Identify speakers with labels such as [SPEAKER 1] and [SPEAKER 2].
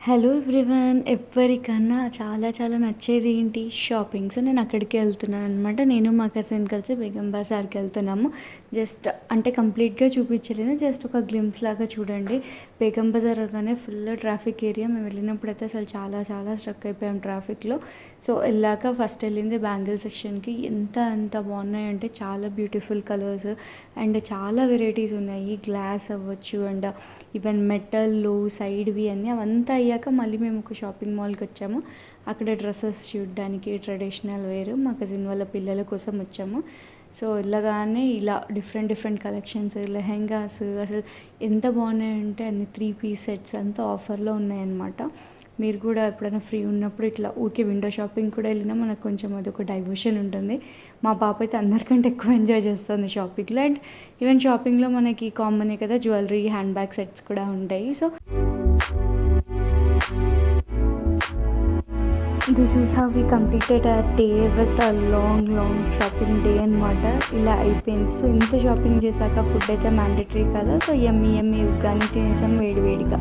[SPEAKER 1] Hello everyone. ఎవరికన్నా చాలా చాలా నచ్చేది ఏంటి? షాపింగ్. సో నేను అక్కడికే వెళ్తున్నాను అనమాట. నేను మా కజిన్ కలిసి బేగం బజార్కి వెళ్తున్నాము. జస్ట్ అంటే కంప్లీట్గా చూపించలేను, జస్ట్ ఒక గ్లిమ్స్ లాగా చూడండి. బేగం బజార్ అనగానే ఫుల్ ట్రాఫిక్ ఏరియా. మేము వెళ్ళినప్పుడు అయితే అసలు చాలా చాలా స్ట్రక్ అయిపోయాం ట్రాఫిక్లో. సో వెళ్ళాక ఫస్ట్ వెళ్ళింది బ్యాంగిల్ సెక్షన్కి. ఎంత బాగున్నాయంటే చాలా బ్యూటిఫుల్ కలర్స్ అండ్ చాలా వెరైటీస్ ఉన్నాయి. గ్లాస్ అవ్వచ్చు అండ్ ఈవెన్ మెటల్లో సైడ్వి అన్నీ అవంతా అయ్యాక మళ్ళీ మేము ఒక షాపింగ్ మాల్కి వచ్చాము. అక్కడ డ్రెస్సెస్ చూడడానికి ట్రెడిషనల్ వేర్ మా కజిన్ వాళ్ళ పిల్లల కోసం వచ్చాము. సో వెళ్ళగానే ఇలా డిఫరెంట్ కలెక్షన్స్, లెహెంగాస్ అసలు ఎంత బాగున్నాయంటే అన్ని 3 పీస్ సెట్స్ అంతా ఆఫర్లో ఉన్నాయన్నమాట. మీరు కూడా ఎప్పుడైనా ఫ్రీ ఉన్నప్పుడు ఇట్లా ఊరికే విండో షాపింగ్ కూడా వెళ్ళినా మనకు కొంచెం అదొక డైవర్షన్ ఉంటుంది. మా పాప అయితే అందరికంటే ఎక్కువ ఎంజాయ్ చేస్తుంది షాపింగ్లో. అండ్ ఈవెన్ షాపింగ్లో మనకి కామనే కదా, జ్యువెలరీ, హ్యాండ్ బ్యాగ్ సెట్స్ కూడా ఉంటాయి. So this is how we completed a day with a long shopping day అనమాట. ఇలా అయిపోయింది. సో ఇంత షాపింగ్ చేశాక ఫుడ్ అయితే మ్యాండేటరీ కదా. సో యమ్మీ ఉగ్గాని తినేసాం వేడివేడిగా.